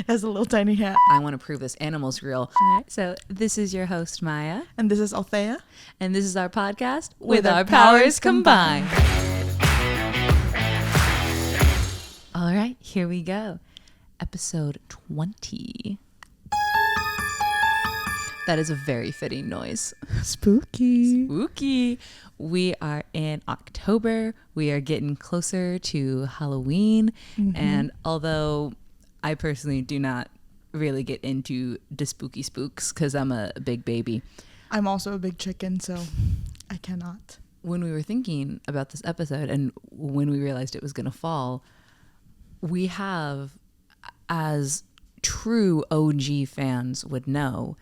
has a little tiny hat. I want to prove this animal's real. All right, so this is your host, Maya. And this is Althea. And this is our podcast, With Our Powers Combined. All right, here we go. Episode 20. That is a very fitting noise. Spooky. Spooky. We are in October. We are getting closer to Halloween. Mm-hmm. And although I personally do not really get into the spooky spooks because I'm a big baby. I'm also a big chicken, so I cannot. When we were thinking about this episode and when we realized it was going to fall, we have, as true OG fans would know,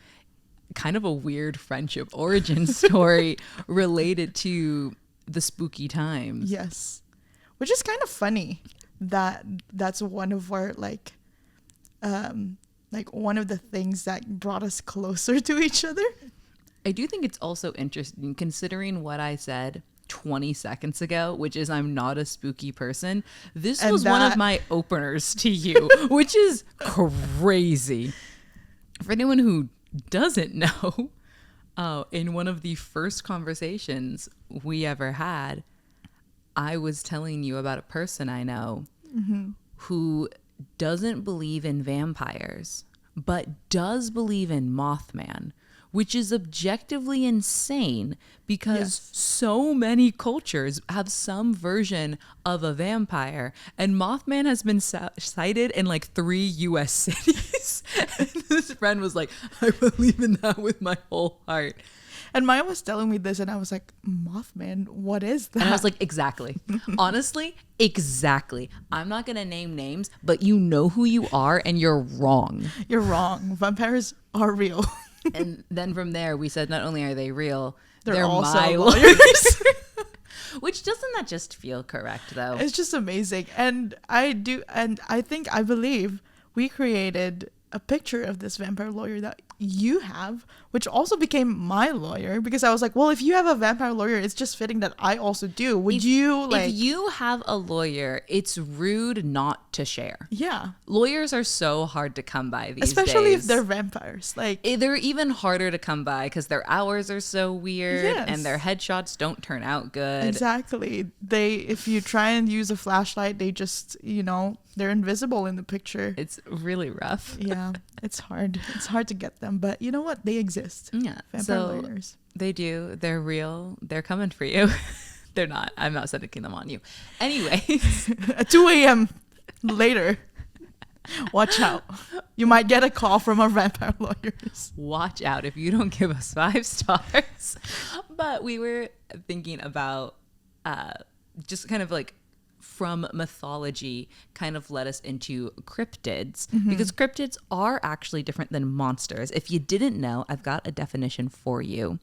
kind of a weird friendship origin story related to the spooky times. Yes. Which is kind of funny that that's one of our like one of the things that brought us closer to each other. I do think it's also interesting considering what I said 20 seconds ago, which is I'm not a spooky person. This was one of my openers to you, which is crazy. For anyone who doesn't know, in one of the first conversations we ever had, I was telling you about a person I know who doesn't believe in vampires, but does believe in Mothman, which is objectively insane because so many cultures have some version of a vampire, and Mothman has been cited in like 3 U.S. cities. And this friend was like, I believe in that with my whole heart. And Maya was telling me this, and I was like, Mothman, what is that? And I was like, exactly. Honestly, exactly. I'm not going to name names, but you know who you are, and you're wrong. You're wrong. Vampires are real. And then from there, we said not only are they real, they're also my lawyers. Which doesn't that just feel correct, though? It's just amazing. And I believe we created a picture of this vampire lawyer that you have, which also became my lawyer, because I was like, well, if you have a vampire lawyer, it's just fitting that I also do. If you have a lawyer, it's rude not to share. Yeah. Lawyers are so hard to come by these days. Especially if they're vampires. They're even harder to come by because their hours are so weird and their headshots don't turn out good. Exactly. If you try and use a flashlight, they just, they're invisible in the picture. It's really rough. Yeah, it's hard. It's hard to get them, but you know what? They exist. Yeah. Vampire lawyers. They do. They're real. They're coming for you. They're not. I'm not sending them on you. Anyways. At 2 a.m. later. Watch out. You might get a call from our vampire lawyers. Watch out if you don't give us 5 stars. But we were thinking about just kind of like from mythology kind of led us into cryptids, because cryptids are actually different than monsters. If you didn't know, I've got a definition for you.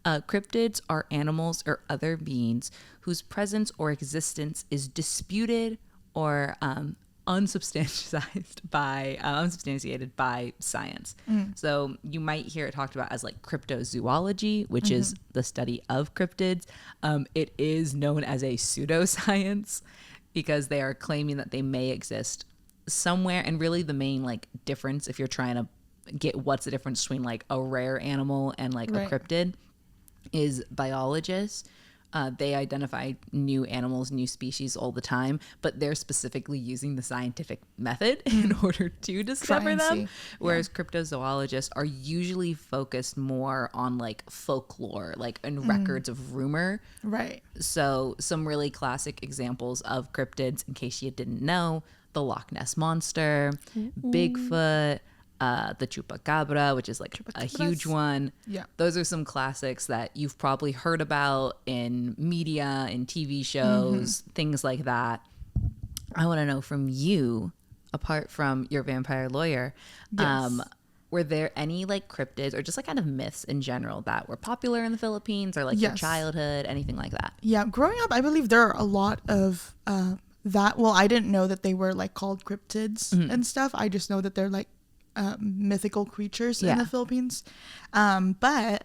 Cryptids are animals or other beings whose presence or existence is disputed or unsubstantiated by science. So you might hear it talked about as like cryptozoology, which is the study of cryptids. It is known as a pseudoscience because they are claiming that they may exist somewhere. And really the main like difference, if you're trying to get what's the difference between like a rare animal and like a cryptid, is biologists. They identify new animals, new species all the time, but they're specifically using the scientific method in order to discover them. Whereas cryptozoologists are usually focused more on like folklore, like in records of rumor. Right. So some really classic examples of cryptids, in case you didn't know, the Loch Ness Monster, Bigfoot, the chupacabra, which is like a huge one. Yeah. Those are some classics that you've probably heard about in media, in TV shows, things like that. I want to know from you, apart from your vampire lawyer, were there any like cryptids or just like kind of myths in general that were popular in the Philippines or like your childhood, anything like that? Yeah. Growing up, I believe there are a lot of that. Well, I didn't know that they were like called cryptids and stuff. I just know that they're like mythical creatures in the Philippines, but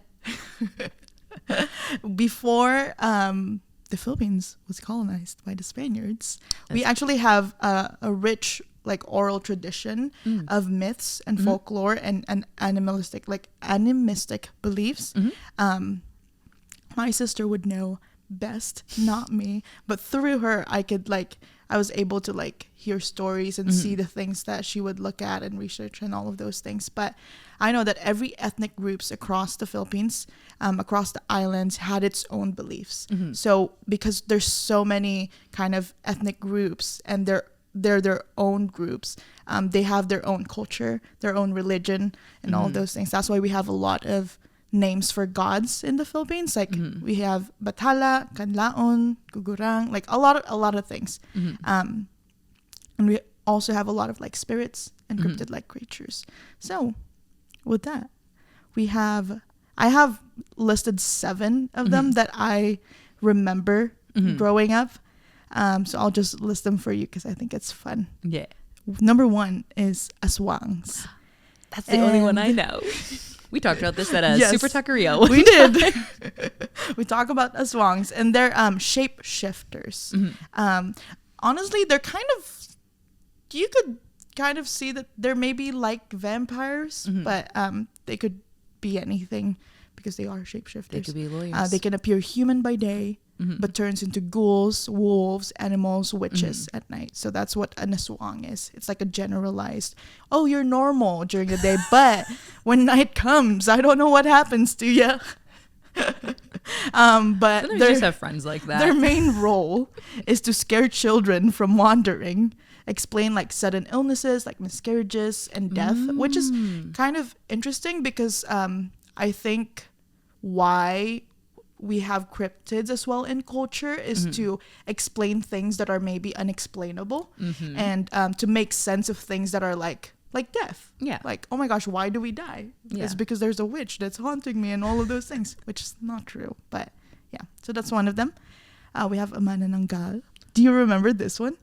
before the Philippines was colonized by the Spaniards, we actually have a rich like oral tradition of myths and folklore and animalistic animistic beliefs. My sister would know best, not me, but through her I was able to like hear stories and see the things that she would look at and research and all of those things. But I know that every ethnic groups across the Philippines, across the islands, had its own beliefs. So because there's so many kind of ethnic groups and they're their own groups, they have their own culture, their own religion, and all of those things. That's why we have a lot of names for gods in the Philippines. Like we have Bathala, Kanlaon, Gugurang, like a lot of things. And we also have a lot of like spirits and cryptid like creatures. So with that, I have listed 7 of them that I remember growing up. So I'll just list them for you because I think it's fun. Yeah. Number 1 is aswangs. That's the only one I know. We talked about this at a Super Taqueria. We did. We talk about aswangs, and they're shapeshifters. Honestly, they're you could kind of see that they're maybe like vampires, but they could be anything because they are shapeshifters. They could be lawyers. They can appear human by day, but turns into ghouls, wolves, animals, witches at night. So that's what an aswang is. It's like a generalized, oh, you're normal during the day, but when night comes, I don't know what happens to you. But they just have friends like that. Their main role is to scare children from wandering, explain like sudden illnesses like miscarriages and death, which is kind of interesting because I think why we have cryptids as well in culture is to explain things that are maybe unexplainable and to make sense of things that are like death. Yeah. Like, oh my gosh, why do we die? Yeah. It's because there's a witch that's haunting me and all of those things, which is not true. But yeah, so that's one of them. We have a manananggal. Do you remember this one?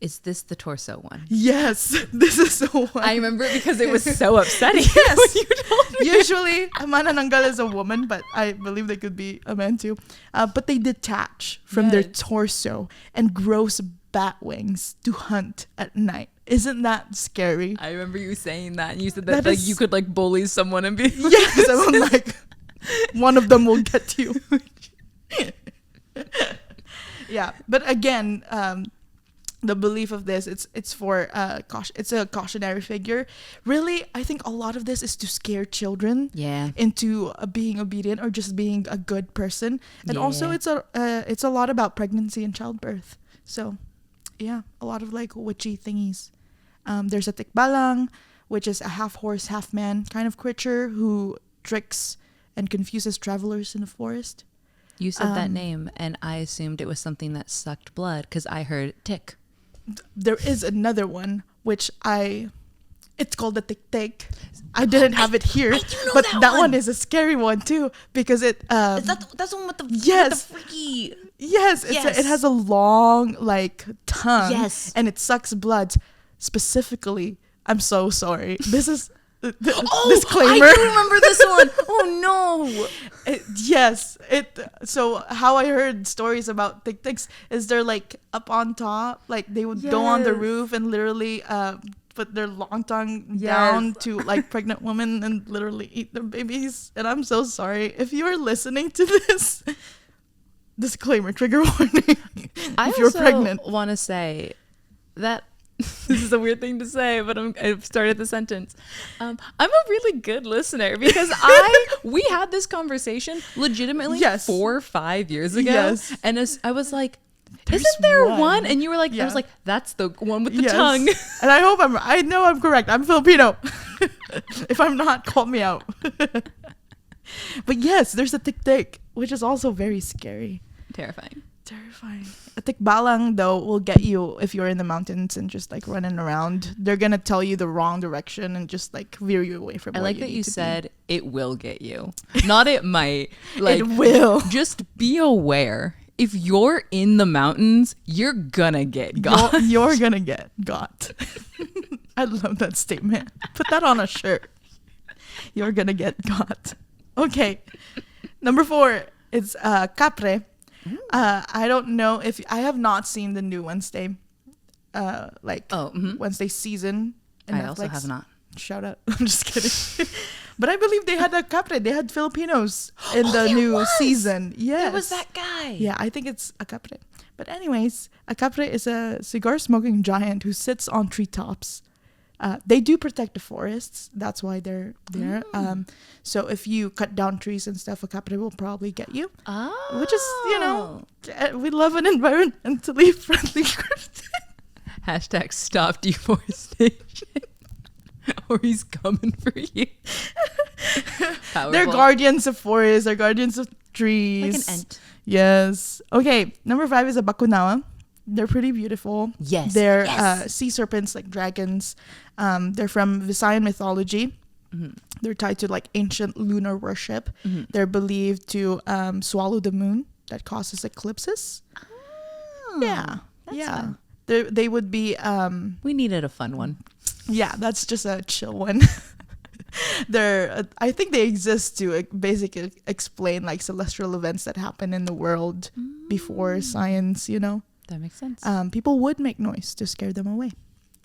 Is this the torso one? Yes, this is the one. I remember it because it was so upsetting. Yes. When you told me. Usually, a manananggal is a woman, but I believe they could be a man too. But they detach from their torso and grows bat wings to hunt at night. Isn't that scary? I remember you saying that, and you said that like you could like bully someone and be yes, I'm like one of them will get you. Yeah, but again, the belief of this, it's for it's a cautionary figure. Really, I think a lot of this is to scare children into being obedient or just being a good person, and also it's a lot about pregnancy and childbirth. So yeah, a lot of like witchy thingies. There's a tikbalang, which is a half horse, half man kind of creature who tricks and confuses travelers in the forest. You said that name, and I assumed it was something that sucked blood because I heard tick. There is another one, which it's called the tik. I didn't have it here, but that one is a scary one too because it. Is that's the one with the with the freaky. Yes, it has a long like tongue. Yes, and it sucks blood. Specifically, I'm so sorry. This is. Disclaimer. I do remember this one. Oh no. So how I heard stories about tik-tiks is they're like up on top, like they would go on the roof and literally put their long tongue down to like pregnant women and literally eat their babies. And I'm so sorry if you are listening to this. Disclaimer, trigger warning. If you're pregnant, I want to say that. This is a weird thing to say, but I've started the sentence. I'm a really good listener because we had this conversation legitimately 4 or 5 years ago. Yes. And I was like, isn't there one? And you were like, I was like, that's the one with the tongue. And I know I'm correct. I'm Filipino. If I'm not, call me out. But yes, there's a tik-tik, which is also very scary. Terrifying. A tikbalang though will get you if you're in the mountains and just like running around. They're gonna tell you the wrong direction and just like veer you away from. I like that you said it will get you, not it might. Like it will. Just be aware. If you're in the mountains, you're gonna get got. You're gonna get got. I love that statement. Put that on a shirt. You're gonna get got. Okay, number 4 is kapre. I don't know if I have not seen the new Wednesday. Wednesday season in I Netflix. also have not. Shout out. I'm just kidding. But I believe they had a kapre. They had Filipinos in the new season. Yes. It was that guy. Yeah, I think it's a kapre. But anyways, a kapre is a cigar-smoking giant who sits on treetops. They do protect the forests. That's why they're there. So if you cut down trees and stuff, a kapre will probably get you. Oh. Which is, we love an environmentally friendly cryptid. Hashtag stop deforestation. Or he's coming for you. They're guardians of forests. They're guardians of trees. Like an ant. Yes. Okay. Number 5 is a bakunawa. They're pretty beautiful. Yes. They're sea serpents like dragons. They're from Visayan mythology. Mm-hmm. They're tied to like ancient lunar worship. Mm-hmm. They're believed to swallow the moon that causes eclipses. Oh, yeah. That's fun. They would be... we needed a fun one. Yeah, that's just a chill one. I think they exist to basically explain like celestial events that happen in the world before science, That makes sense. People would make noise to scare them away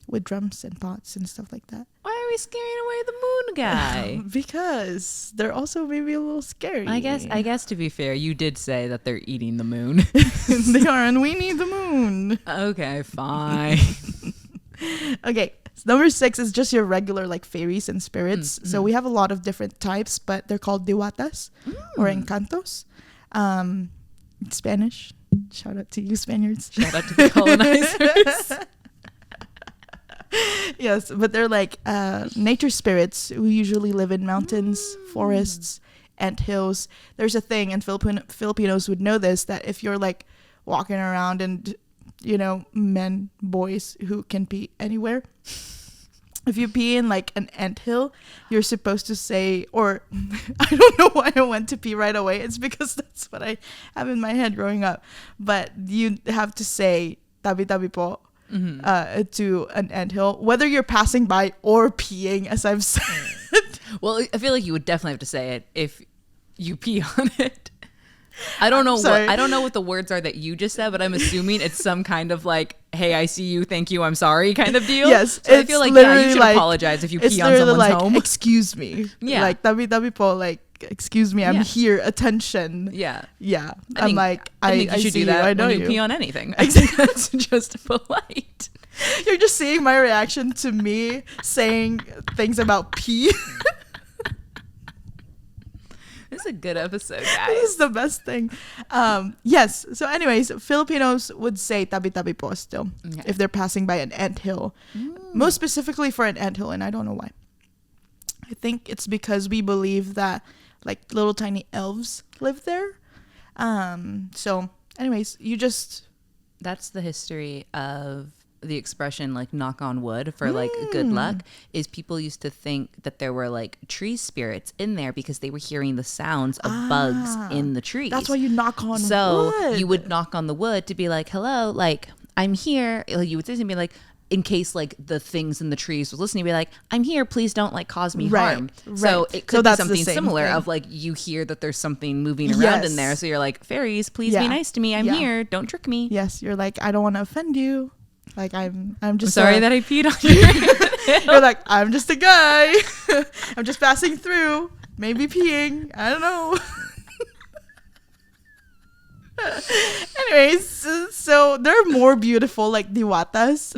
with drums and pots and stuff like that. Why are we scaring away the moon guy? Because they're also maybe a little scary. I guess to be fair, you did say that they're eating the moon. They are, and we need the moon. Okay, fine. Okay. Number 6 is just your regular like fairies and spirits. So we have a lot of different types, but they're called diwatas or encantos. Spanish. Shout out to you, Spaniards. Shout out to the colonizers. Yes, but they're like nature spirits who usually live in mountains, forests, ant hills. There's a thing, and Filipinos would know this, that if you're like walking around and boys who can pee anywhere. If you pee in like an anthill, you're supposed to say, or I don't know why I went to pee right away. It's because that's what I have in my head growing up. But you have to say tabi tabi po to an anthill, whether you're passing by or peeing, as I've said. Well, I feel like you would definitely have to say it if you pee on it. I don't know what the words are that you just said, but I'm assuming it's some kind of like, hey, I see you, thank you, I'm sorry kind of deal. Yes. So I feel like, you should apologize if you pee on someone's like, home. Excuse me. Yeah. Like, tabi tabi po, like, excuse me, I'm here, attention. Yeah. Yeah. I think you should do that when you pee on anything. I think that's just polite. You're just seeing my reaction to me saying things about pee. This is a good episode, guys. This is the best thing. Yes. So anyways, Filipinos would say tabi tabi po still if they're passing by an anthill. Most specifically for an anthill, and I don't know why. I think it's because we believe that like little tiny elves live there. So anyways, that's the history of the expression like knock on wood for like good luck, is people used to think that there were like tree spirits in there because they were hearing the sounds of bugs in the trees. That's why you knock on wood. So you would knock on the wood to be like, hello, like I'm here. Like, you would say to me like, in case like the things in the trees was listening, be like, I'm here, please don't like cause me harm. So it could be something similar of like, you hear that there's something moving around in there, so you're like, fairies, please be nice to me, I'm here, don't trick me. Yes, you're like, I don't want to offend you. Like, I'm just sorry that I peed on you. You're like, I'm just a guy. I'm just passing through. Maybe peeing. I don't know. Anyways, so they're more beautiful like diwatas.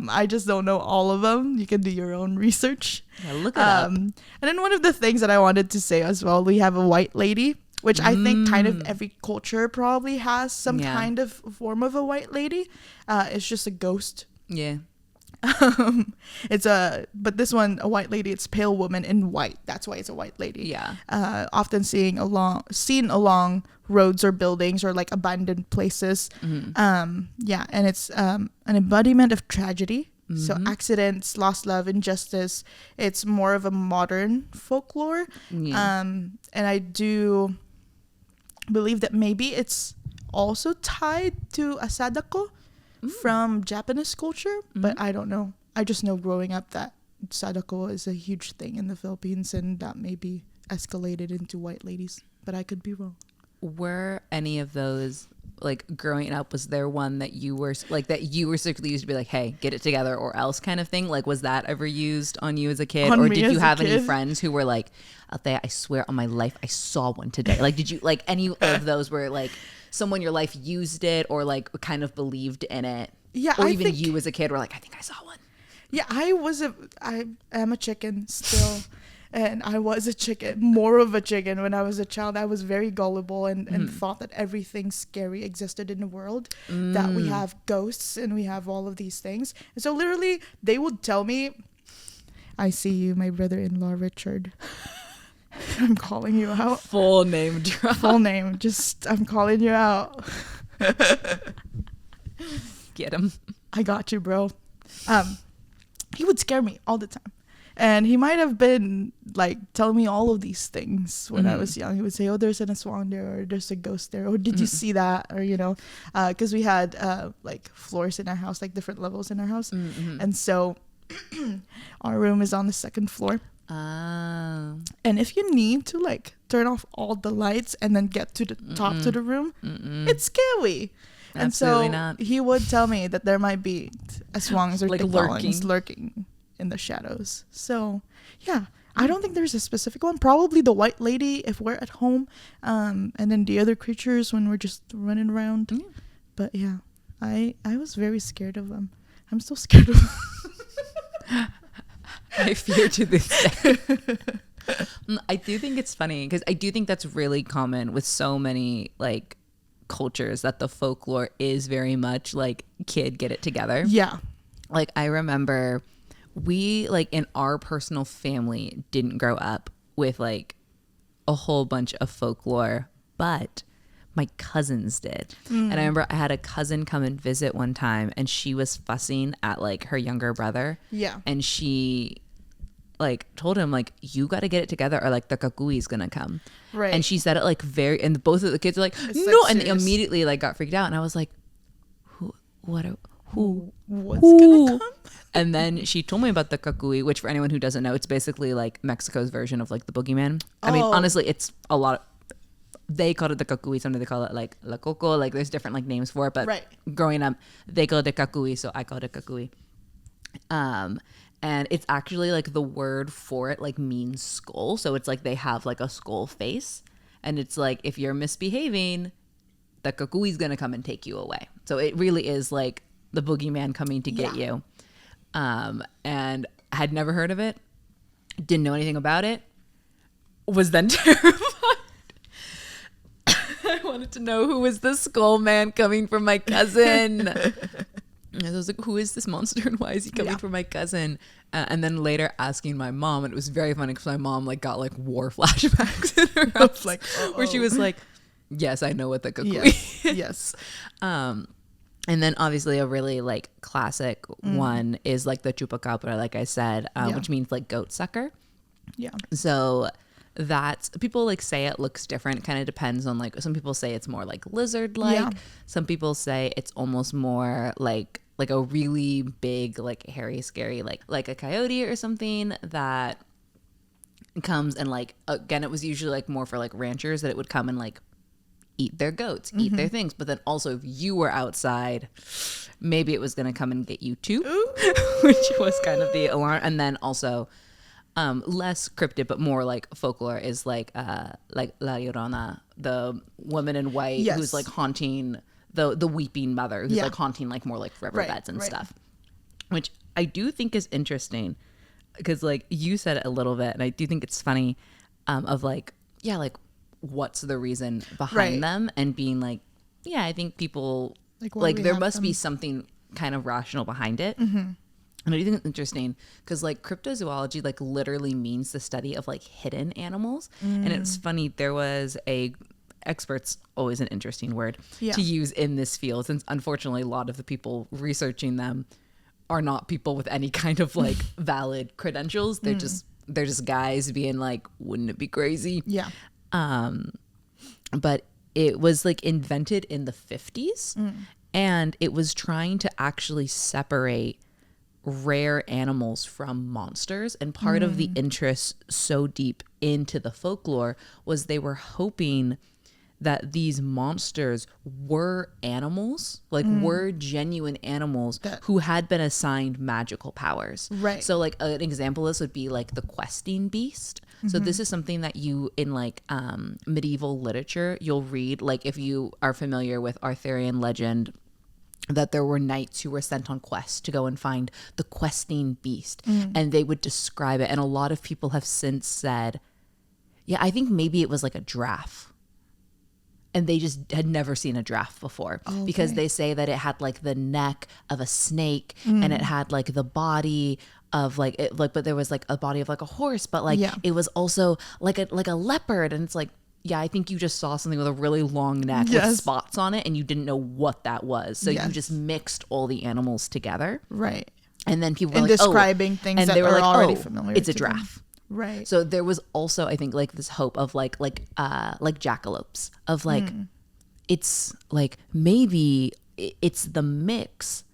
I just don't know all of them. You can do your own research. Yeah, look it up. And then one of the things that I wanted to say as well, we have a white lady, which I think kind of every culture probably has some kind of form of a white lady. It's just a ghost. Yeah. But this one, a white lady, it's pale woman in white. That's why it's a white lady. Yeah. Often seen along roads or buildings or like abandoned places. And it's an embodiment of tragedy. So accidents, lost love, injustice. It's more of a modern folklore. Yeah. And I do believe that maybe it's also tied to asadako from Japanese culture, but I don't know. I just know growing up that sadako is a huge thing in the Philippines, and that maybe escalated into white ladies, but I could be wrong. Were any of those like growing up, was there one that you were like that you were strictly used to be like, hey, get it together or else kind of thing? Like, was that ever used on you as a kid? On Or me did as you a have any kid? friends who were like, Althea, I swear on my life I saw one today? Like, did you like any of those where like someone in your life used it or like kind of believed in it? Yeah, Or I even think, you as a kid were like, I think I saw one. yeah, I am a chicken still. And I was a chicken, more of a chicken when I was a child. I was very gullible and thought that everything scary existed in the world, that we have ghosts and we have all of these things. And so literally they would tell me, I see you, my brother-in-law, Richard. I'm calling you out. Full name drop. Full name. Just, I'm calling you out. Get him. I got you, bro. He would scare me all the time. And he might have been like telling me all of these things when I was young. He would say, oh, there's an aswang there, or there's a ghost there, or did you see that? Or, you know, because we had like floors in our house, like different levels in our house. And so our room is on the second floor. Ah. And if you need to like turn off all the lights and then get to the top to the room, it's scary. And Absolutely so not. he would tell me that there might be aswangs or Like tikbalangs lurking in the shadows. So yeah, I don't think there's a specific one. Probably the white lady if we're at home, and then the other creatures when we're just running around. But yeah, I was very scared of them. I'm still scared of them. I fear to this day. I do think it's funny because I do think that's really common with so many like cultures, that the folklore is very much like kid get it together. Yeah. Like I remember we like in our personal family didn't grow up with like a whole bunch of folklore, but my cousins did. And I remember I had a cousin come and visit one time and she was fussing at like her younger brother. Yeah. And she like told him like, you got to get it together or like the kakui's gonna come. Right. And she said it like very, and both of the kids are like, It's, no. like, And they serious. immediately like got freaked out. And I was like, who? What's gonna come? And then she told me about the kakui, which for anyone who doesn't know, it's basically like Mexico's version of like the boogeyman. I mean, honestly, it's a lot. They called it the kakui. Sometimes they call it like la coco. Like there's different like names for it. But Right. growing up, they called it kakui, so I called it kakui. And it's actually like the word for it like means skull. So it's like they have like a skull face, and it's like if you're misbehaving, the kakui's gonna come and take you away. So it really is like the boogeyman coming to get you. And I had never heard of it, didn't know anything about it, was then terrified. I wanted to know who was the skull man coming from my cousin. And I was like, who is this monster and why is he coming from my cousin? And then later asking my mom, and it was very funny because my mom like got like war flashbacks in her house, Like, where she was like, yes, I know what the kakui Yes. is. Yes. And then obviously a really like classic one is like the chupacabra, like I said, which means like goat sucker. Yeah. So that's, people like say it looks different. Kind of depends on like, some people say it's more like lizard like. Yeah. Some people say it's almost more like a really big like hairy scary like a coyote or something that comes and like, again, it was usually like more for like ranchers that it would come and like eat their goats, eat their things. But then also if you were outside, maybe it was going to come and get you too, which was kind of the alarm. And then also less cryptid but more like folklore is like La Llorona, the woman in white who's like haunting the weeping mother, who's like haunting like more like riverbeds and stuff, which I do think is interesting because like you said it a little bit, and I do think it's funny of like, yeah, like what's the reason behind them, and being like, yeah, I think people like there must be something kind of rational behind it. And I do think it's interesting because like cryptozoology like literally means the study of like hidden animals. And it's funny, there was expert's always an interesting word to use in this field, since unfortunately a lot of the people researching them are not people with any kind of like valid credentials. They're just guys being like, wouldn't it be crazy? Yeah. But it was like invented in the 50s, and it was trying to actually separate rare animals from monsters. And part of the interest so deep into the folklore was they were hoping that these monsters were animals, like were genuine animals who had been assigned magical powers. Right. So like an example of this would be like the questing beast. So this is something that you in like medieval literature, you'll read, like if you are familiar with Arthurian legend, that there were knights who were sent on quests to go and find the questing beast, and they would describe it. And a lot of people have since said, yeah, I think maybe it was like a giraffe. And they just had never seen a giraffe before, because they say that it had like the neck of a snake and it had like the body of like it, like, but there was like a body of like a horse, but like it was also like a leopard. And it's like, yeah, I think you just saw something with a really long neck with spots on it and you didn't know what that was. So you just mixed all the animals together. Right. And then people were and like, describing things and that they were are like, already familiar. It's a to giraffe. them. Right. So there was also, I think, like this hope of like jackalopes, of like, it's like maybe it's the mix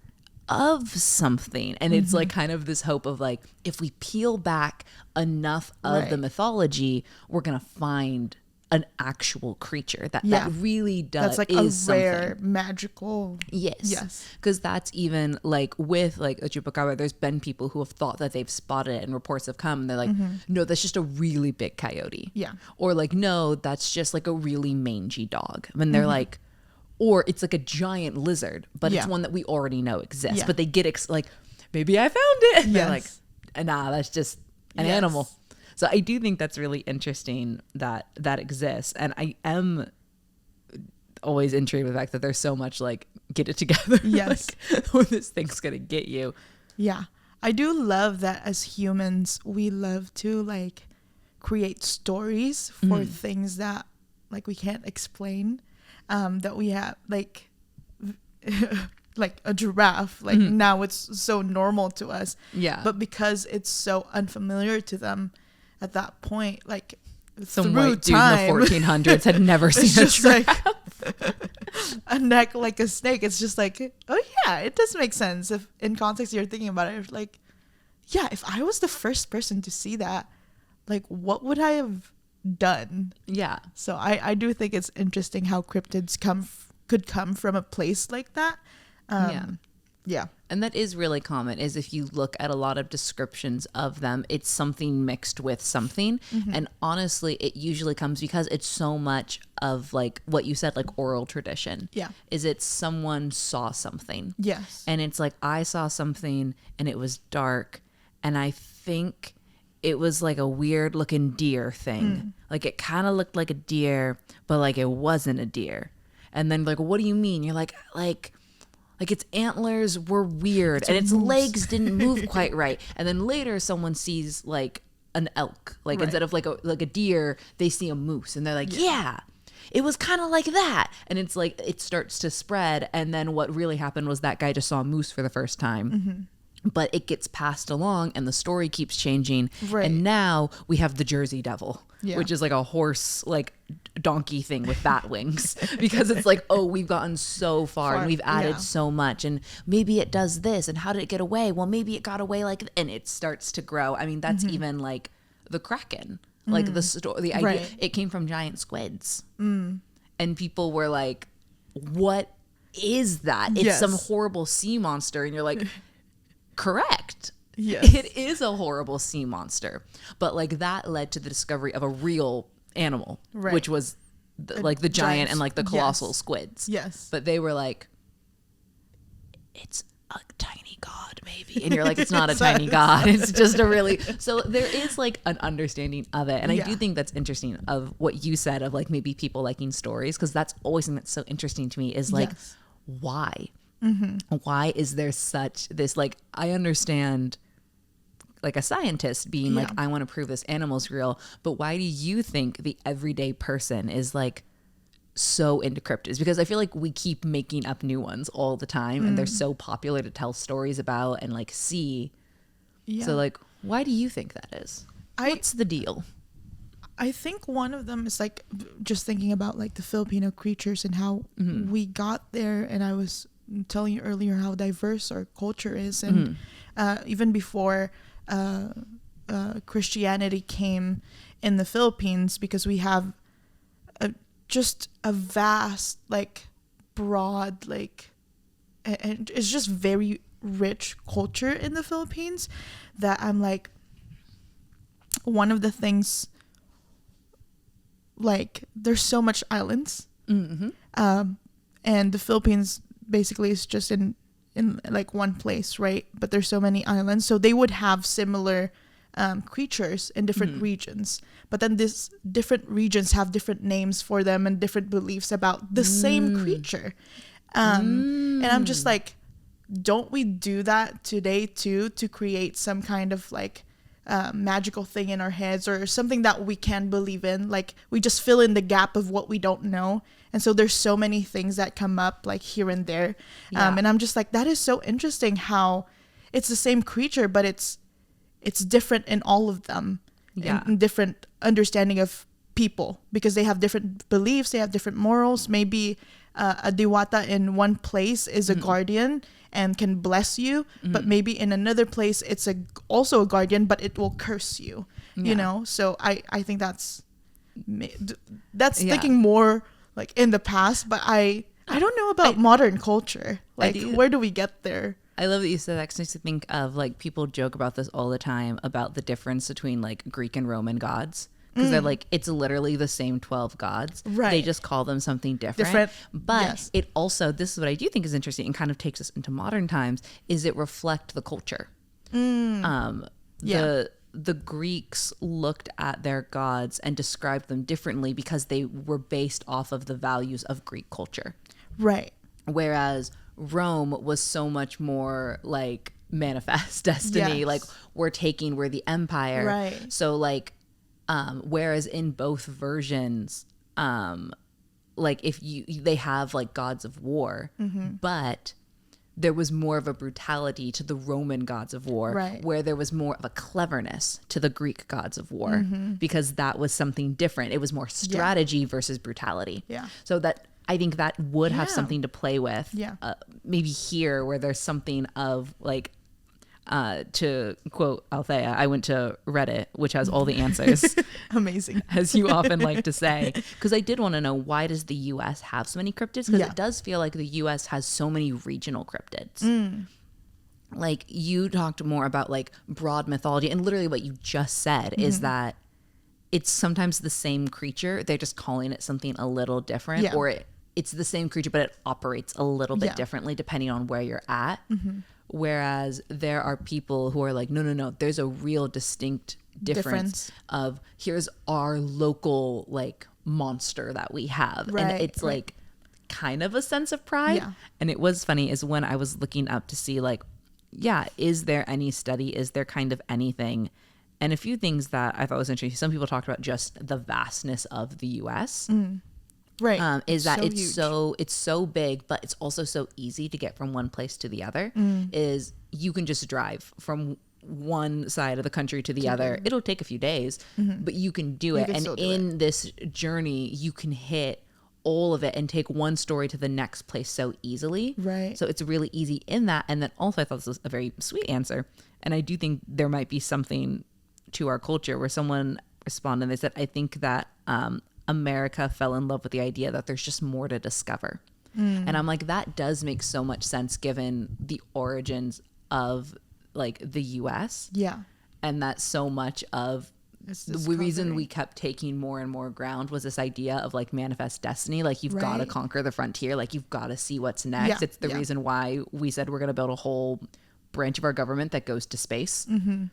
of something. And it's like kind of this hope of like, if we peel back enough of the mythology, we're going to find an actual creature that really does. That's like is a rare something. Magical. Yes. Because that's even like with like a chupacabra, there's been people who have thought that they've spotted it and reports have come and they're like, no, that's just a really big coyote. Yeah. Or like, no, that's just like a really mangy dog. And they're like, or it's like a giant lizard, but it's one that we already know exists. But they get like, maybe I found it. And they're like, nah, that's just an animal. So I do think that's really interesting that that exists. And I am always intrigued with the fact that there's so much like, get it together. Yes. Like, when this thing's going to get you. Yeah. I do love that as humans, we love to like create stories for things that like we can't explain. That we have like like a giraffe, like now it's so normal to us. Yeah. But because it's so unfamiliar to them, at that point, like some white dude in the 1400s had never seen a giraffe. Like a neck like a snake. It's just like, oh yeah, it does make sense if in context you're thinking about it. Like, yeah, if I was the first person to see that, like what would I have done? Yeah. So I do think it's interesting how cryptids could come from a place like that. Yeah. And that is really common, is if you look at a lot of descriptions of them, it's something mixed with something. And honestly, it usually comes because it's so much of like what you said, like oral tradition. Yeah. Is it someone saw something. Yes. And it's like, I saw something and it was dark. And I think it was like a weird looking deer thing. Like it kind of looked like a deer, but like it wasn't a deer. And then like, what do you mean? You're like its antlers were weird and its legs didn't move quite right. And then later someone sees like an elk, like instead of like a deer, they see a moose and they're like, yeah, it was kind of like that. And it's like, it starts to spread. And then what really happened was that guy just saw a moose for the first time. But it gets passed along and the story keeps changing. Right. And now we have the Jersey Devil, which is like a horse, like donkey thing with bat wings, because it's like, oh, we've gotten so far and we've added so much, and maybe it does this, and how did it get away? Well, maybe it got away like, and it starts to grow. I mean, that's even like the Kraken, like the idea, it came from giant squids. And people were like, what is that? It's some horrible sea monster. And you're like, correct. Yes. It is a horrible sea monster. But like that led to the discovery of a real animal, which was like the giant and like the colossal squids. Yes. But they were like, it's a tiny god maybe. And you're like, it's not a tiny god. It's just a really, so there is like an understanding of it. And I do think that's interesting of what you said of like maybe people liking stories, because that's always something that's so interesting to me is like, why? Why is there such this, like, I understand like a scientist being like, I want to prove this animal's real, but why do you think the everyday person is like so into cryptids? Because I feel like we keep making up new ones all the time and they're so popular to tell stories about and like see. So like, why do you think that is? What's the deal? I think one of them is like just thinking about like the Filipino creatures and how we got there. And I was telling you earlier how diverse our culture is, and even before Christianity came in the Philippines, because we have just a vast, like, broad, like, and it's just very rich culture in the Philippines that I'm like, one of the things, like, there's so much islands, and the Philippines basically is just in like one place, right? But there's so many islands, so they would have similar creatures in different regions, but then these different regions have different names for them and different beliefs about the same creature, and I'm just like, don't we do that today too, to create some kind of like magical thing in our heads, or something that we can believe in? Like, we just fill in the gap of what we don't know, and so there's so many things that come up like here and there. And I'm just like, that is so interesting how it's the same creature, but it's different in all of them, and different understanding of people, because they have different beliefs, they have different morals. Maybe a diwata in one place is a guardian and can bless you, but maybe in another place it's also a guardian, but it will curse you, you know? So I think that's thinking more like in the past, but I don't know about modern culture. Like, where do we get there? I love that you said that, 'cause it makes me think of, like, people joke about this all the time about the difference between like Greek and Roman gods. Because they're like, it's literally the same 12 gods. Right. They just call them something different. But yes. it also, this is what I do think is interesting and kind of takes us into modern times, is it reflect the culture. The Greeks looked at their gods and described them differently because they were based off of the values of Greek culture. Right. Whereas Rome was so much more like manifest destiny. Yes. Like, we're the empire. Right. So like, whereas in both versions, like, if they have like gods of war, but there was more of a brutality to the Roman gods of war, right, where there was more of a cleverness to the Greek gods of war, because that was something different. It was more strategy versus brutality. Yeah. So that, I think that would have something to play with. Yeah. Maybe here, where there's something of like, to quote Althea, I went to Reddit, which has all the answers. Amazing. As you often like to say. Because I did want to know, why does the U.S. have so many cryptids? Because it does feel like the U.S. has so many regional cryptids. Like, you talked more about like broad mythology, and literally what you just said is that it's sometimes the same creature, they're just calling it something a little different, or it's the same creature but it operates a little bit differently depending on where you're at. Whereas there are people who are like, no, there's a real distinct difference of, here's our local like monster that we have. Right, and it's like kind of a sense of pride. Yeah. And it was funny is when I was looking up to see like, is there any study? Is there kind of anything? And a few things that I thought was interesting. Some people talked about just the vastness of the U.S. Right. Is that so it's so big, but it's also so easy to get from one place to the other. Is you can just drive from one side of the country to the other. It'll take a few days, but you can do it. And in this journey, you can hit all of it and take one story to the next place so easily. Right. So it's really easy in that. And then also, I thought this was a very sweet answer. And I do think there might be something to our culture where someone responded and they said, I think that America fell in love with the idea that there's just more to discover. And I'm like, that does make so much sense given the origins of like the US. Yeah. And that so much of the reason we kept taking more and more ground was this idea of like manifest destiny. Like, you've got to conquer the frontier. Like, you've got to see what's next. Yeah. It's the reason why we said we're going to build a whole branch of our government that goes to space,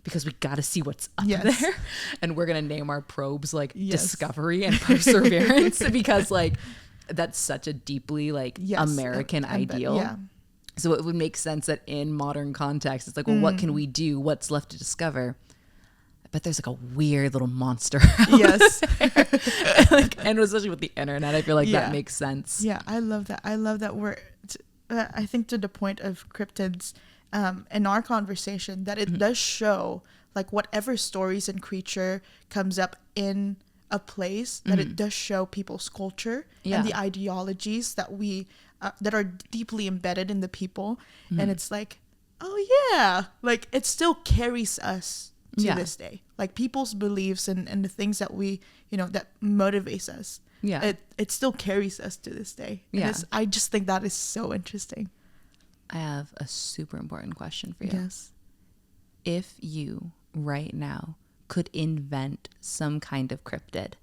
because we got to see what's up there. And we're going to name our probes like Discovery and Perseverance, because like that's such a deeply like American ideal. Yeah. So it would make sense that in modern context, it's like, well, what can we do? What's left to discover? I bet there's like a weird little monster. Yes. And especially with the internet, I feel like that makes sense. Yeah, I love that. I love that we're, I think, to the point of cryptids, in our conversation, that it does show like whatever stories and creature comes up in a place, that it does show people's culture and the ideologies that we that are deeply embedded in the people. And it's like, oh yeah, like it still carries us to this day, like people's beliefs and the things that we, that motivates us. Yeah. it still carries us to this day. And Yeah. I just think that is so interesting. I have a super important question for you. Yes. If you right now could invent some kind of cryptid,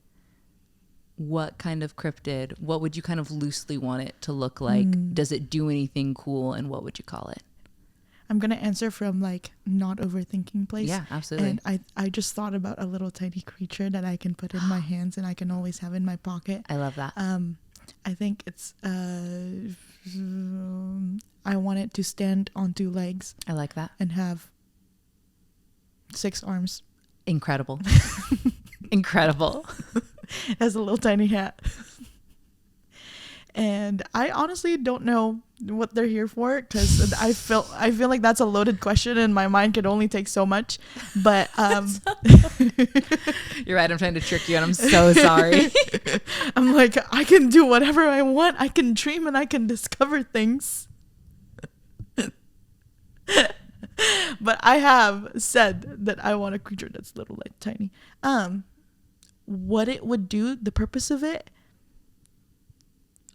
what kind of cryptid, what would you kind of loosely want it to look like? Does it do anything cool, and what would you call it? I'm going to answer from like not overthinking place. Yeah, absolutely. And I just thought about a little tiny creature that I can put in my hands and I can always have in my pocket. I love that. I think it's I want it to stand on 2 legs I like that. and have 6 arms. Incredible. Incredible. It has a little tiny hat. And I honestly don't know what they're here for, because I feel like that's a loaded question and my mind could only take so much. But You're right. I'm trying to trick you, and I'm so sorry. I'm like, I can do whatever I want. I can dream and I can discover things. But I have said that I want a creature that's little, like tiny. What it would do, the purpose of it,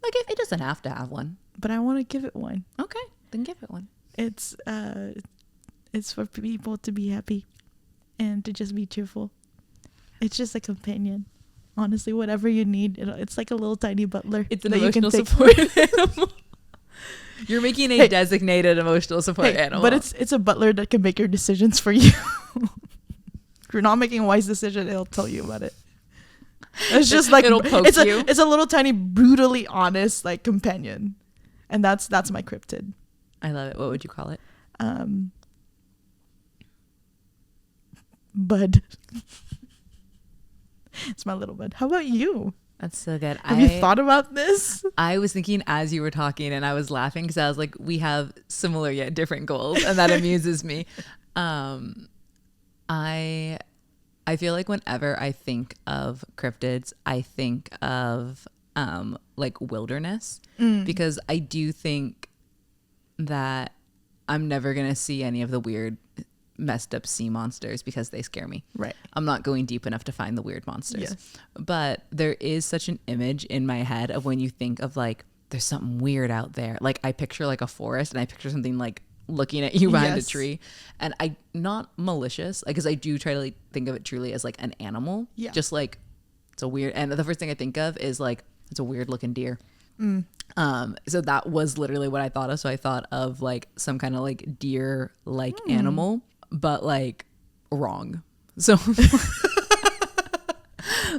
Like, it doesn't have to have one. but I want to give it one. Okay, then give it one. It's for people to be happy and to just be cheerful. It's just a companion. Honestly, whatever you need, it's like a little tiny butler. It's an that you can emotional take support animal. You're making a designated emotional support Hey, animal. but it's a butler that can make your decisions for you. If you're not making a wise decision, it'll tell you about it. It's just like It'll poke you. It's a little tiny, brutally honest like companion, and that's my cryptid. I love it. What would you call it? Bud. It's my little bud. How about you? That's so good. Have you thought about this? I was thinking as you were talking, and I was laughing because I was like, we have similar yet different goals, and that amuses me. I feel like whenever I think of cryptids, I think of like wilderness, because I do think that I'm never gonna see any of the weird messed up sea monsters because they scare me. Right. I'm not going deep enough to find the weird monsters. Yes. But there is such an image in my head of when you think of like, there's something weird out there. Like I picture like a forest, and I picture something like looking at you behind a tree. And I, not malicious, like, cause I do try to like think of it truly as like an animal. Yeah. Just like, it's a weird, and the first thing I think of is like, it's a weird looking deer. So that was literally what I thought of. So I thought of like some kind of like deer like animal, but like wrong. So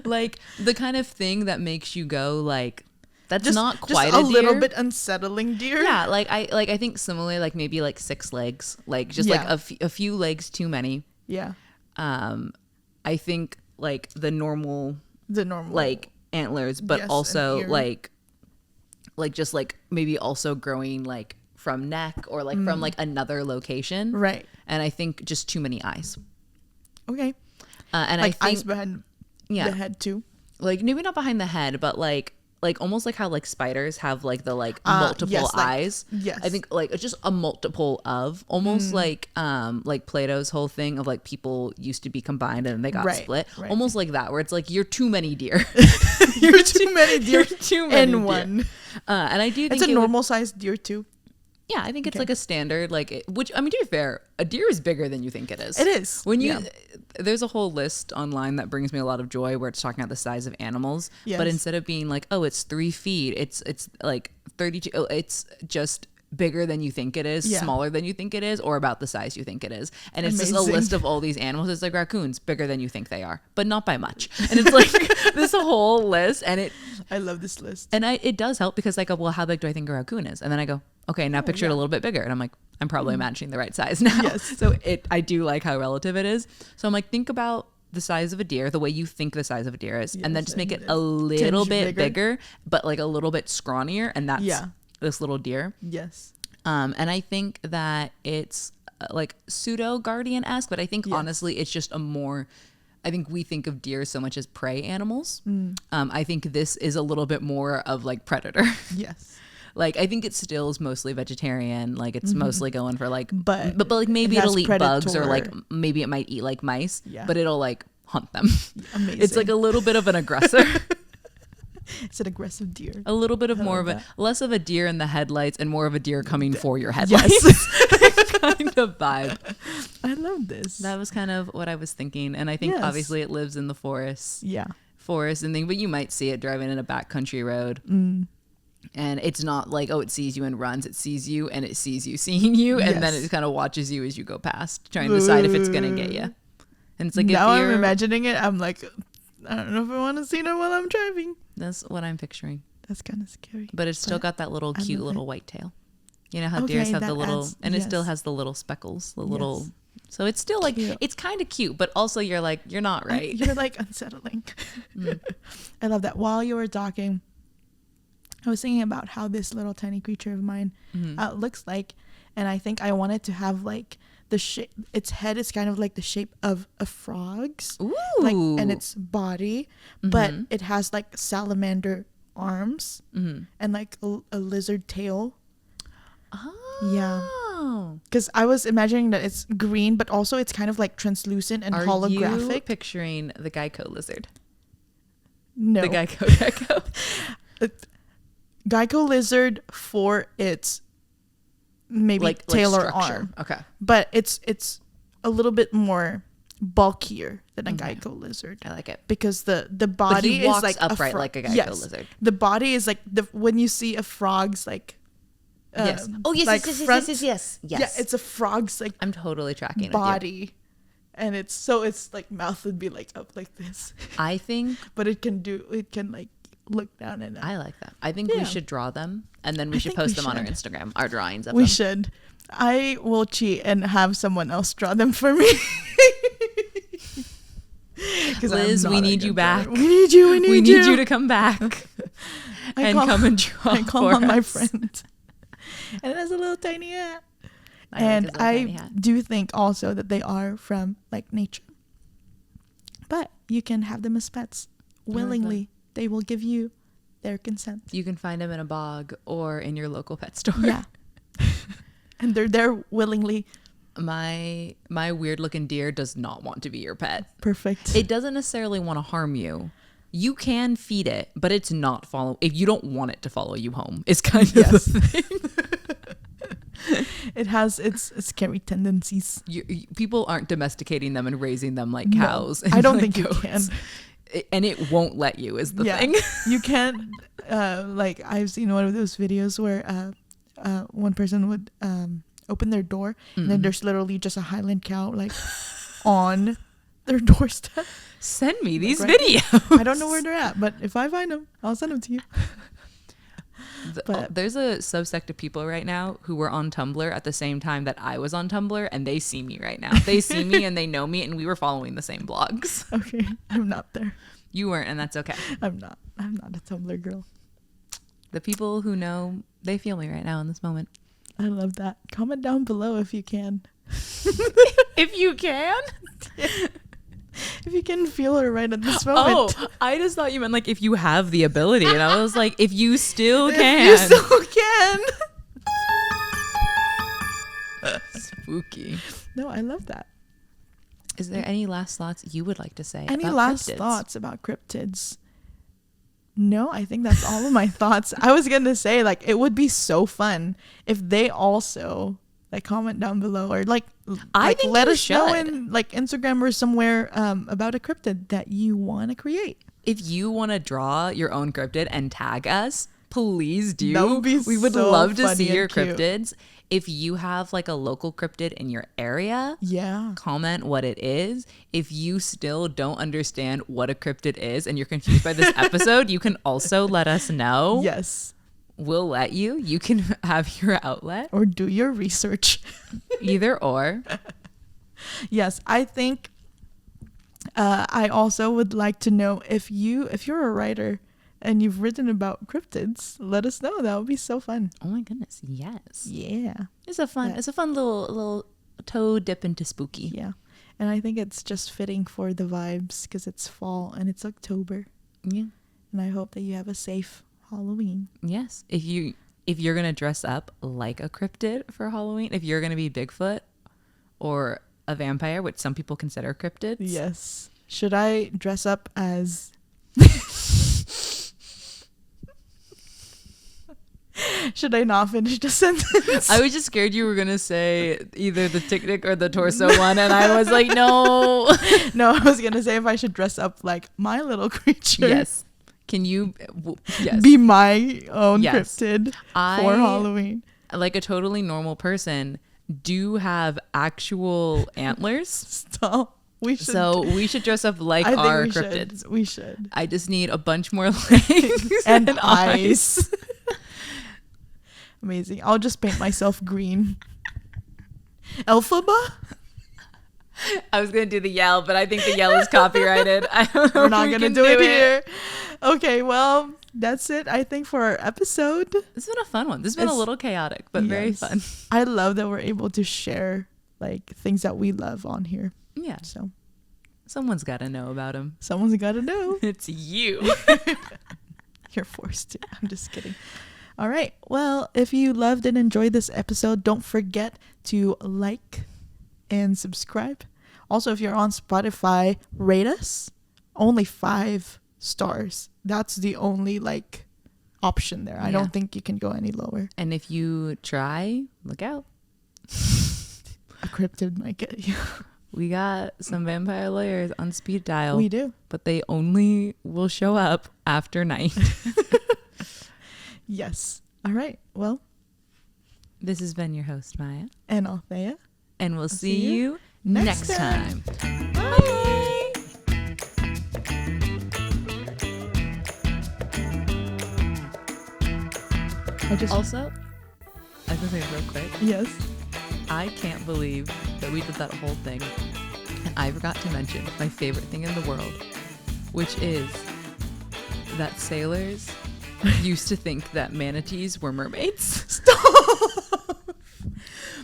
like the kind of thing that makes you go like, that's not quite just a deer. little bit unsettling deer. Yeah, like I think similarly, like maybe like 6 legs, like just like a few legs too many. Yeah. I think like the normal like antlers, but Yes, also an ear. like just like maybe also growing like from neck or like from like another location. Right. And I think just too many eyes. Okay. And Like I think eyes behind yeah, the head too. like maybe not behind the head, but like almost like how like spiders have like the like multiple yes, like- eyes. yes. I think like just a multiple of almost like Plato's whole thing of like people used to be combined and then they got Right, split. right. Almost like that, where it's like you're too many deer. You're too many deer You're too many in deer. one. And I do think It's a it would- normal sized deer too. yeah, I think it's Okay. like a standard, like, which, I mean, to be fair, a deer is bigger than you think it is. It is. When you, Yeah. there's a whole list online that brings me a lot of joy where it's talking about the size of animals. Yes. But instead of being like, oh, it's 3 feet, it's like 32, oh, it's just bigger than you think it is, Yeah. smaller than you think it is, or about the size you think it is. And it's just a Amazing. list of all these animals. It's like raccoons, bigger than you think they are, but not by much. And it's like this whole list, and I love this list. and it does help because I go, well, how big do I think a raccoon is? And then I go, okay, now picture it a little bit bigger. And I'm like, I'm probably imagining the right size now. Yes. So I do like how relative it is. So I'm like, think about the size of a deer, the way you think the size of a deer is, and then Yes, just make it and a little tinge bit bigger. bigger, but like a little bit scrawnier. And that's Yeah. this little deer. Yes. And I think that it's like pseudo guardian-esque, but I think honestly, it's just a more, I think we think of deer so much as prey animals. I think this is a little bit more of like predator. Yes. Like I think it still is mostly vegetarian. Like it's mostly going for like, But like maybe it has it'll eat bugs or like predator. maybe it might eat like mice. Yeah. But it'll like hunt them. Amazing. It's like a little bit of an aggressor. It's an aggressive deer. A little bit of I more love of a that. less of a deer in the headlights and more of a deer coming for your headlights. Yes. Kind of vibe. I love this. That was kind of what I was thinking, and I think Yes. obviously it lives in the forest and thing, but you might see it driving in a backcountry road. And it's not like, oh, it sees you and runs. It sees you and it sees you seeing you, and then Yes. it kind of watches you as you go past, trying to decide if it's gonna get you. And it's like, now if I'm you're, imagining it. I'm like, I don't know if I want to see it while I'm driving. that's what I'm picturing. That's kind of scary. But it's still got that little I cute love little it. white tail. You know how Okay, deers have that the little, adds- and it still yes. has the little speckles, the Yes. little. So it's still like, Cute. it's kind of cute, but also you're like, you're not right. You're like unsettling. I love that. While you were talking, I was thinking about how this little tiny creature of mine looks like, and I think I wanted to have like the shape. Its head is kind of like the shape of a frog's, Ooh. like, and its body, but it has like salamander arms and like a lizard tail. Oh. Yeah. Because I was imagining that it's green, but also it's kind of like translucent and Are you holographic. picturing the Geico lizard? No, The Geico gecko. Geico lizard for its maybe like tail or structure. arm, Okay. but it's a little bit more bulkier than a Geico lizard I like it. because the But body he walks is like upright frog. like a Geico Yes. lizard. The body is like when you see a frog's like. Yes. Oh, yes, like yes, front- yes. Yeah, it's a frog's like I'm totally tracking with you. body, and it's like mouth would be like up like this, I think but it can like look down and I like that. I think we Yeah. should draw them, and then we I should think post we them on our should. Instagram, our drawings of we them. should. I will cheat and have someone else draw them for me. 'Cause I'm Liz, not we a need good you drawer. back. We need you. We need We you. need you to come back and come and draw I call for on my us. friend, and it has a little tiny hat. I like And his little tiny I hat. do think also that they are from like nature, but you can have them as pets willingly. They will give you their consent. You can find them in a bog or in your local pet store. Yeah, and they're there willingly. My weird looking deer does not want to be your pet. Perfect. It doesn't necessarily want to harm you. You can feed it, but it's not if you don't want it to follow you home. It's kind of Yes. the thing. It has its scary tendencies. People aren't domesticating them and raising them like No, cows. And I don't like think you goats. can. And it won't let you is the thing. You can't. Like I've seen one of those videos where one person would open their door and then there's literally just a Highland cow like on their doorstep. Send me these Right. videos. I don't know where they're at, but if I find them, I'll send them to you. But- There's a subsect of people right now who were on Tumblr at the same time that I was on Tumblr, and they see me right now. They see me and they know me, and we were following the same blogs. Okay, I'm not there. You weren't, and that's okay. I'm not a Tumblr girl. The people who know, they feel me right now in this moment. I love that. Comment down below if you can. If you can? If you can feel her right at this moment. Oh, I just thought you meant like if you have the ability, and I was like, if you still If can. you still can. Spooky. No, I love that. Is there any last thoughts you would like to say? Any about last cryptids? thoughts about cryptids? No, I think that's all of my thoughts. I was going to say, like, it would be so fun if they also, like, comment down below or, like, I think let you us know should. in, like, Instagram or somewhere about a cryptid that you want to create. If you want to draw your own cryptid and tag us, please do. That would be we would so love to funny see and your cute. cryptids. If you have like a local cryptid in your area, Yeah. comment what it is. If you still don't understand what a cryptid is and you're confused by this episode, you can also let us know. Yes. We'll let you. You can have your outlet. Or do your research. Either or. Yes, I think I also would like to know if you're a writer and you've written about cryptids, let us know. That would be so fun. Oh my goodness. Yes. Yeah. It's a fun little toe dip into spooky. Yeah. And I think it's just fitting for the vibes because it's fall and it's October. Yeah. And I hope that you have a safe Halloween. Yes. If you're gonna dress up like a cryptid for Halloween, if you're gonna be Bigfoot or a vampire, which some people consider cryptids. Yes. Should I dress up as Should I not finish the sentence? I was just scared you were going to say either the tik or the torso one. And I was like, no. No, I was going to say if I should dress up like my little creature. Yes. Can you yes. Be my own Yes. cryptid for Halloween. Like a totally normal person, do have actual antlers. Stop. We should. So we should dress up like I think our we cryptids. should. We should. I just need a bunch more legs And eyes. Amazing. I'll just paint myself green. Elphaba? I was going to do the yell, but I think the yell is copyrighted. I don't know. We're not going to do it here. Okay, well, that's it, I think, for our episode. It's been a fun one. This has been a little chaotic, but very fun. I love that we're able to share like things that we love on here. Yeah. So someone's got to know about him. Someone's got to know. It's you. You're forced to. I'm just kidding. All right. Well, if you loved and enjoyed this episode, don't forget to like and subscribe. Also, if you're on Spotify, rate us. Only 5 stars. That's the only like option there. I don't think you can go any lower. And if you try, look out. A cryptid might get you. We got some vampire lawyers on speed dial. We do. But they only will show up after night. Yes. All right. Well, this has been your host, Maya. And Althea. And we'll see you next time. Bye. I was going to say real quick. Yes. I can't believe that we did that whole thing. And I forgot to mention my favorite thing in the world, which is that sailors used to think that manatees were mermaids. Stop!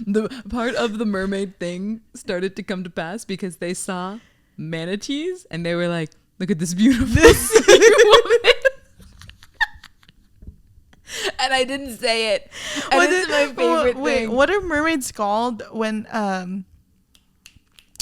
The part of the mermaid thing started to come to pass because they saw manatees and they were like, look at this beautiful sea woman. And I didn't say it. And it's my favorite thing. Wait, what are mermaids called when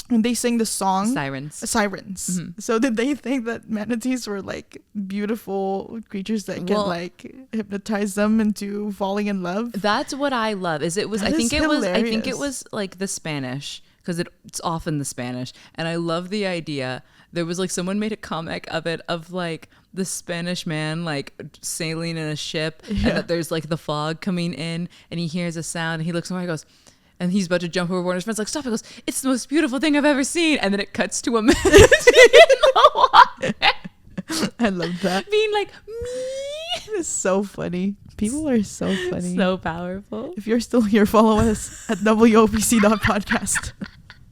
they sing the song? Sirens. Sirens. Mm-hmm. So did they think that manatees were like beautiful creatures that could like hypnotize them into falling in love? That's what I love. I think it was like the Spanish, because it's often the Spanish. And I love the idea. There was like someone made a comic of it of like the Spanish man like sailing in a ship and that there's like the fog coming in and he hears a sound and he looks over and he goes, and he's about to jump overboard and his friend's like, stop. He goes, it's the most beautiful thing I've ever seen. And then it cuts to a man in the water. I love that. Being like, me. It's so funny. People are so funny. So powerful. If you're still here, follow us at WOPC.podcast.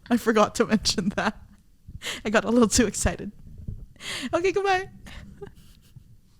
I forgot to mention that. I got a little too excited. Okay, goodbye.